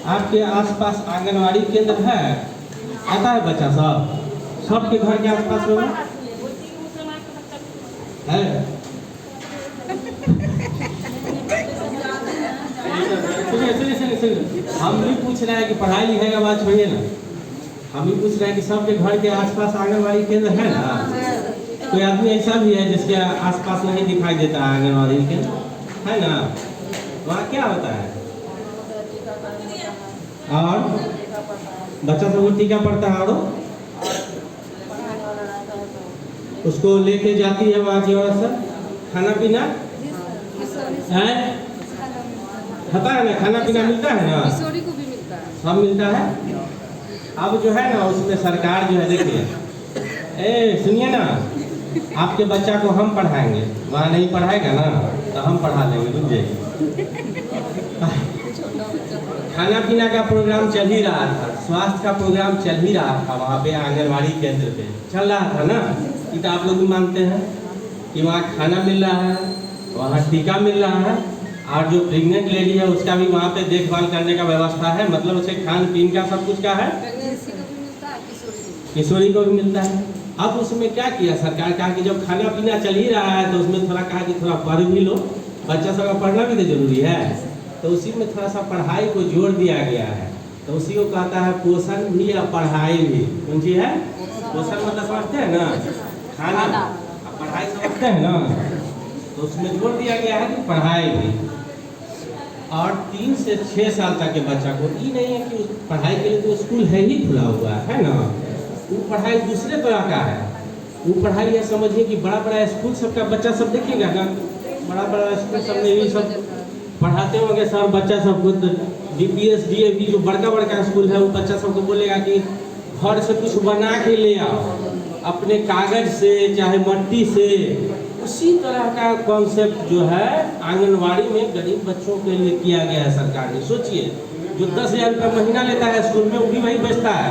आपके आसपास आंगनवाड़ी केंद्र है? आता है बच्चा सब? सबके घर के आसपास में है? सुनिए, हम भी पूछ रहे हैं कि पढ़ाई लिखाई का बात छोड़िए ना, हम भी पूछ रहे हैं कि सबके घर के आसपास आंगनवाड़ी केंद्र है ना? कोई आदमी ऐसा भी है जिसके आसपास नहीं दिखाई देता है आंगनवाड़ी केंद्र, है ना? वहाँ क्या होता है? और बच्चा सबको टीका पड़ता है, और उसको लेके जाती है वहाँ की औरत। खाना पीना है, खाता है ना? खाना पीना मिलता है ना? किशोरी को भी मिलता है, सब मिलता है। अब जो है ना उसमें सरकार जो है, देखिए सुनिए ना, आपके बच्चा को हम पढ़ाएंगे, वहाँ नहीं पढ़ाएगा ना तो हम पढ़ा देंगे, रुक जाइए। खाना पीना का प्रोग्राम चल ही रहा था, स्वास्थ्य का प्रोग्राम चल ही रहा था वहाँ पे आंगनवाड़ी केंद्र पे चल रहा था ना। ये तो आप लोग भी मानते हैं कि वहाँ खाना मिल रहा है, वहाँ टीका मिल रहा है, और जो प्रेग्नेंट लेडी है उसका भी वहाँ पे देखभाल करने का व्यवस्था है, मतलब उसे खान पीन का सब कुछ का है। प्रेगनेंसी को भी मिलता है, किशोरी को भी मिलता है। अब उसमें क्या किया सरकार, कहा कि जब खाना पीना चल ही रहा है तो उसमें थोड़ा कहा कि थोड़ा पढ़ भी लो, बच्चा सब का पढ़ना भी तो जरूरी है, तो उसी में थोड़ा सा पढ़ाई को जोड़ दिया गया है। तो उसी को कहता है पोषण भी और पढ़ाई भी। कौन चीज है? पोषण मतलब समझते हैं ना, खाना, पढ़ाई समझते हैं ना, तो उसमें जोड़ दिया गया है कि पढ़ाई भी। और 3 से 6 साल तक के बच्चा को ये नहीं है कि पढ़ाई के लिए तो स्कूल है ही खुला हुआ है ना, वो पढ़ाई दूसरे तरह का है। वो पढ़ाई यह समझिए कि बड़ा बड़ा स्कूल सबका बच्चा सब देखिएगा ना, बड़ा बड़ा स्कूल सब में ये सब पढ़ाते होंगे सर, बच्चा सबको DPS DAV जो बड़का बड़का स्कूल है वो बच्चा सबको बोलेगा कि घर से कुछ बना के ले आओ, अपने कागज से चाहे मट्टी से। उसी तरह का कॉन्सेप्ट जो है आंगनवाड़ी में गरीब बच्चों के लिए किया गया है सरकार ने। सोचिए, जो 10,000 रुपये महीना लेता है स्कूल में, वो भी वही बेचता है,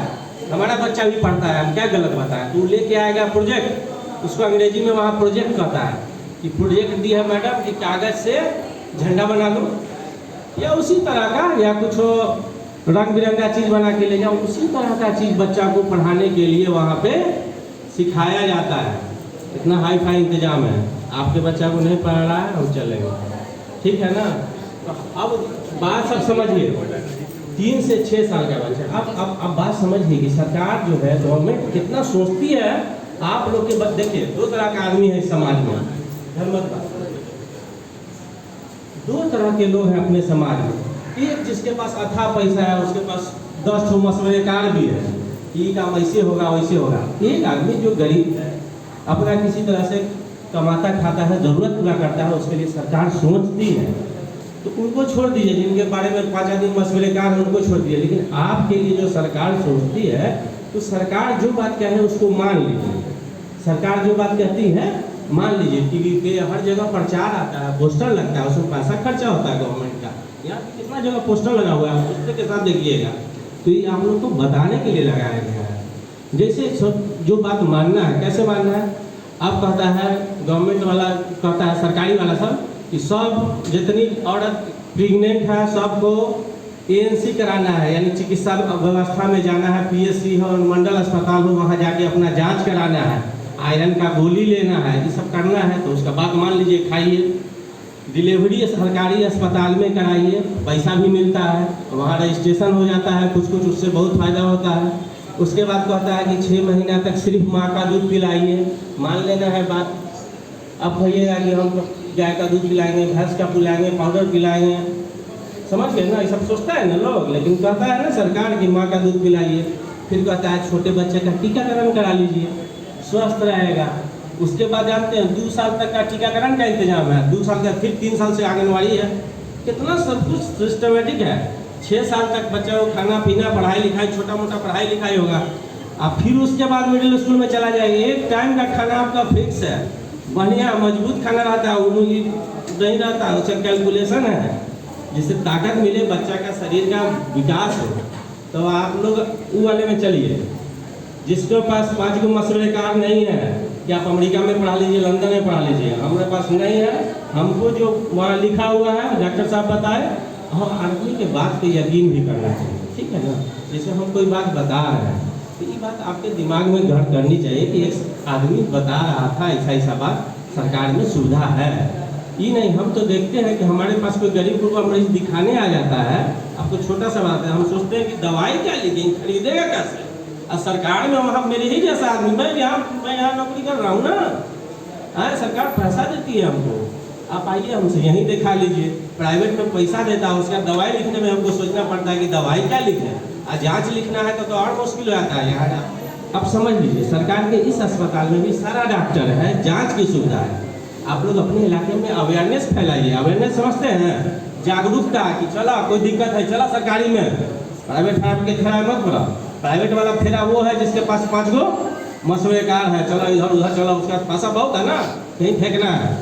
हमारा बच्चा भी पढ़ता है, हम क्या गलत बताएं। तो लेके आएगा प्रोजेक्ट, उसको अंग्रेजी में वहाँ प्रोजेक्ट कहता है कि प्रोजेक्ट दी है मैडम कि कागज से झंडा बना दो, या उसी तरह का, या कुछ रंग बिरंगा चीज़ बना के ले जाओ। उसी तरह का चीज़ बच्चा को पढ़ाने के लिए वहाँ पे सिखाया जाता है। इतना हाई फाई इंतजाम है, आपके बच्चा को नहीं पढ़ रहा है, हम चलेंगे, ठीक है ना? तो अब बात सब समझिए, 3 से 6 साल का बच्चा। अब बात समझिए कि सरकार जो है, गवर्नमेंट कितना सोचती है आप लोग के। देखिए, 2 तरह का आदमी है इस समाज में, दो तरह के लोग हैं अपने समाज में। एक जिसके पास अथाह पैसा है, उसके पास 10 ठो मशवरेकार भी है कि काम ऐसे होगा वैसे होगा। एक आदमी जो गरीब है, अपना किसी तरह से कमाता खाता है, जरूरत पूरा करता है, उसके लिए सरकार सोचती है, तो उनको छोड़ दीजिए। जिनके बारे में 5 आदमी मशवरेकार है उनको छोड़ दीजिए, लेकिन आपके लिए जो सरकार सोचती है, तो सरकार जो बात कहे उसको मान लीजिए। सरकार जो बात कहती है मान लीजिए। टीवी पे हर जगह प्रचार आता है, पोस्टर लगता है, उसमें पैसा खर्चा होता है गवर्नमेंट का। यहाँ पे कितना जगह पोस्टर लगा हुआ है, पोस्टर के साथ देखिएगा। तो ये आप लोग को बताने के लिए लगाया गया है। जैसे सब जो बात मानना है, कैसे मानना है? अब कहता है गवर्नमेंट वाला, कहता है सरकारी वाला सब कि सब जितनी औरत प्रेग्नेंट है सबको ANC कराना है, यानी चिकित्सा व्यवस्था में जाना है, PSC हो, मंडल अस्पताल हो, वहाँ जाके अपना जाँच कराना है, आयरन का गोली लेना है, ये सब करना है। तो उसका बात मान लीजिए, खाइए, डिलीवरी सरकारी अस्पताल में कराइए, पैसा भी मिलता है, वहाँ रजिस्ट्रेशन हो जाता है, कुछ कुछ उससे बहुत फ़ायदा होता है। उसके बाद कहता है कि 6 महीना तक सिर्फ माँ का दूध पिलाइए, मान लेना है बात। अब कहिएगा कि हम गाय का दूध पिलाएंगे, भैंस का पिलाएंगे, पाउडर पिलाएंगे, समझ गए ना? ये सब सोचता है ना लोग, लेकिन कहता है ना सरकार की माँ का दूध पिलाइए। फिर कहता है छोटे बच्चे का टीकाकरण करा लीजिए, स्वस्थ रहेगा। उसके बाद जानते हैं 2 साल तक का टीकाकरण का इंतजाम है, 2 साल का, फिर 3 साल से आंगनवाड़ी है। कितना सब कुछ सिस्टमेटिक है। 6 साल तक बच्चा को खाना पीना, पढ़ाई लिखाई, छोटा मोटा पढ़ाई लिखाई होगा। अब फिर उसके बाद मिडिल स्कूल में चला जाएगा। एक टाइम का खाना आपका फिक्स है, बढ़िया मजबूत खाना रहता है, वो नहीं रहता, उसका कैलकुलेशन है, जिससे ताकत मिले, बच्चा का शरीर का विकास हो। तो आप लोग वो वाले में चलिए। जिसके पास 5 को मशवरेकार नहीं है कि आप अमेरिका में पढ़ा लीजिए, लंदन में पढ़ा लीजिए, हमारे पास नहीं है। हमको जो वहाँ लिखा हुआ है डॉक्टर साहब बताए और आदमी के बात पे यकीन भी करना चाहिए, ठीक है ना। जैसे हम कोई बात बता रहे हैं तो ये बात आपके दिमाग में घर करनी चाहिए कि एक आदमी बता रहा था ऐसा बात, सरकार में सुविधा है। ये नहीं, हम तो देखते हैं कि हमारे पास कोई गरीब गुरबा मरीज दिखाने आ जाता है, आपको छोटा सा बात है, हम सोचते हैं कि दवाई क्या लेंगे, खरीदेगा कैसे। और सरकार में हम मेरे ही जैसा आदमी, मैं यहाँ नौकरी कर रहा हूँ ना, सरकार पैसा देती है हमको, आप आइए हमसे यहीं दिखा लीजिए। प्राइवेट में पैसा देता है, उसका दवाई लिखने में हमको सोचना पड़ता है कि दवाई क्या लिखे, और जाँच लिखना है तो और मुश्किल हो जाता है यहाँ। अब समझ लीजिए, सरकार के इस अस्पताल में भी सारा डॉक्टर है, जाँच की सुविधा है। आप लोग अपने इलाके में अवेयरनेस फैलाइए। अवेयरनेस समझते हैं, जागरूकता कि चला कोई दिक्कत है, चला सरकारी में, प्राइवेट के फेरा मत पड़ा। प्राइवेट वाला फेरा वो है जिसके पास 5 गो मसवे कार है, चलो इधर उधर चलो, उसका पैसा बहुत है ना, कहीं फेंकना है।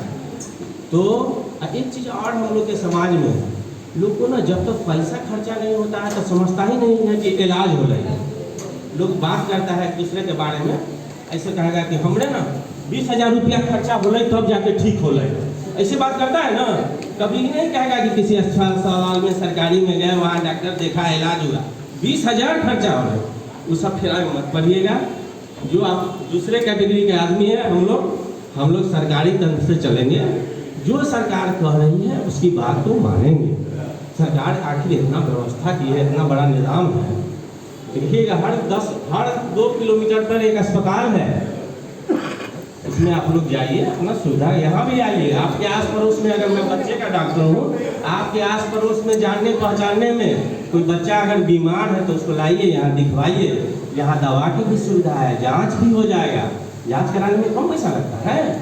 तो एक चीज़ और हम लोग के समाज में लोग को ना, जब तक पैसा खर्चा नहीं होता है तो समझता ही नहीं है कि इलाज हो रहा है। लोग बात करता है एक दूसरे के बारे में, ऐसे कहेगा कि हमने ना 20,000 रुपया खर्चा हो रहा तब जाके ठीक हो रहा है, ऐसी बात करता है ना। कभी नहीं कहेगा कि किसी अस्पताल में सरकारी में गए, वहाँ डॉक्टर देखा, इलाज हुआ, 20,000 खर्चा हो रहा है, वो सब फेरा में मत पड़िएगा। जो आप दूसरे कैटेगरी के आदमी है, हम लोग सरकारी तंत्र से चलेंगे, जो सरकार कह रही है उसकी बात को मानेंगे। सरकार आखिर इतना व्यवस्था की है, इतना बड़ा निज़ाम है, देखिएगा हर 2 किलोमीटर पर एक अस्पताल है, उसमें आप लोग जाइए, अपना सुविधा यहाँ भी आइए। आपके आस पड़ोस में, अगर मैं बच्चे का डॉक्टर हूँ, आपके आस पड़ोस में जानने पहचानने में कोई बच्चा अगर बीमार है तो उसको लाइए, यहाँ दिखवाइए। यहाँ दवा की भी सुविधा है, जांच भी हो जाएगा, जांच कराने में कम पैसा लगता है,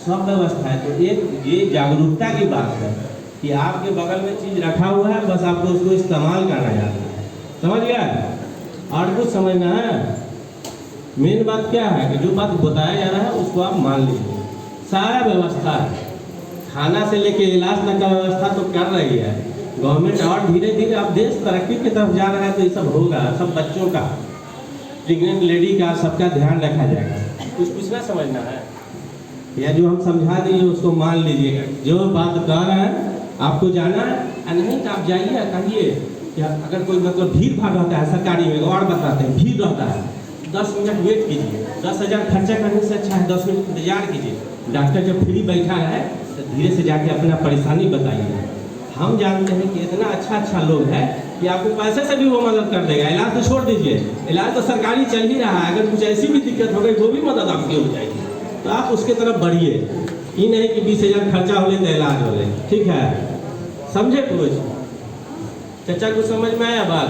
सब व्यवस्था है। तो एक ये जागरूकता की बात है कि आपके बगल में चीज़ रखा हुआ है, बस आपको उसको इस्तेमाल करना जाता है, समझ गया। और कुछ समझना है, मेन बात क्या है कि जो बात बताया जा रहा है उसको आप मान लीजिए। सारा व्यवस्था है, खाना से लेके इलाज तक का व्यवस्था तो कर रही है गवर्नमेंट, और धीरे धीरे अब देश तरक्की की तरफ जा रहा है, तो ये सब होगा। सब बच्चों का, प्रेग्नेंट लेडी का, सबका ध्यान रखा जाएगा। कुछ ना समझना है, या जो हम समझा देंगे उसको मान लीजिएगा। जो बात कह रहे हैं आपको जाना है, नहीं तो आप जाइए, कहिए कि अगर कोई मतलब भीड़ भाड़ रहता है सरकारी में, और बताते हैं भीड़ रहता है, 10 मिनट वेट कीजिए। 10,000 खर्चा करने से अच्छा है 10 मिनट इंतजार कीजिए। डॉक्टर जब फ्री बैठा है तो धीरे से जाके अपना परेशानी बताइए। हम जानते हैं कि इतना अच्छा लोग है कि आपको पैसे से भी वो मदद कर देगा। इलाज तो छोड़ दीजिए, इलाज तो सरकारी चल ही रहा है, अगर कुछ ऐसी भी दिक्कत हो गई वो भी मदद आपकी हो जाएगी, तो आप उसके तरफ बढ़िए। ये नहीं कि 20,000 खर्चा हो ले तो इलाज हो ले, ठीक है, समझे कुछ? चाचा कुछ समझ में आया बात?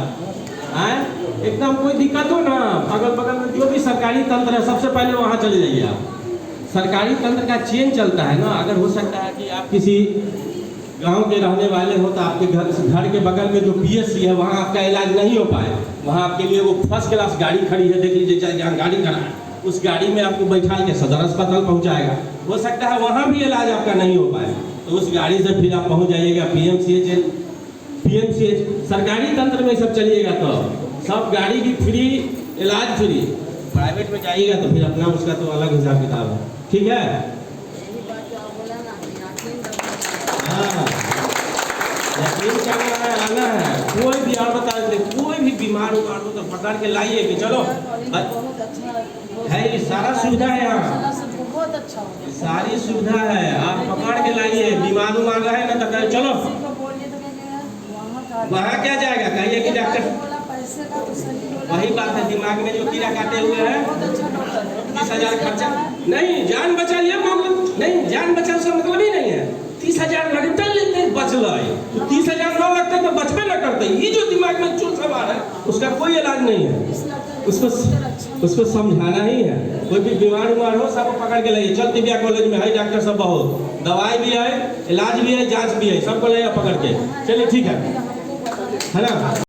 आए एकदम कोई दिक्कत हो ना, अगल बगल में जो भी सरकारी तंत्र है सबसे पहले वहाँ चले जाइए आप। सरकारी तंत्र का चेन चलता है ना, अगर हो सकता है कि आप किसी गांव के रहने वाले हो तो आपके घर के बगल में जो PSC है वहाँ आपका इलाज नहीं हो पाए, वहाँ आपके लिए वो फर्स्ट क्लास गाड़ी खड़ी है, देख लीजिए, चाहे जहाँ गाड़ी खड़ा है उस गाड़ी में आपको बैठा के सदर अस्पताल पहुँचाएगा। हो सकता है वहाँ भी इलाज आपका नहीं हो पाए, तो उस गाड़ी से फिर आप पहुँच जाइएगा PMCH सरकारी तंत्र में सब चलिएगा, तो सब गाड़ी की फ्री, इलाज फ्री। प्राइवेट में जाइएगा तो फिर अपना उसका तो अलग हिसाब किताब है, ठीक है। हाँ, यकीन करना है, आना है। कोई भी और बता देते, कोई भी बीमार हो तो पकड़ के लाइए कि चलो, है ये सारा सुविधा है यहाँ, बहुत अच्छा सारी सुविधा है, आप पकड़ के लाइए। बीमार रहे ना तो कहे चलो, वहाँ क्या जाएगा, कहिए कि डॉक्टर, वही बात है, दिमाग में जो कीड़ा काटे हुए हैं, 30,000 खर्चा नहीं, जान बचा लिया नहीं, जान बचा उसका मतलब ही नहीं है। 30,000 लगते लेते बच रहे, 30,000 न लगते तो बचबे न करते। ये जो दिमाग में चूल सवार है उसका कोई इलाज नहीं है, उसको समझाना ही है। कोई भी बीमार हो सब पकड़ के लाइए, चल दिव्या कॉलेज में है डॉक्टर सब बहुत, दवाई भी है, इलाज भी है, जांच भी है, सबको लाइए पकड़ के। चलिए ठीक है ना।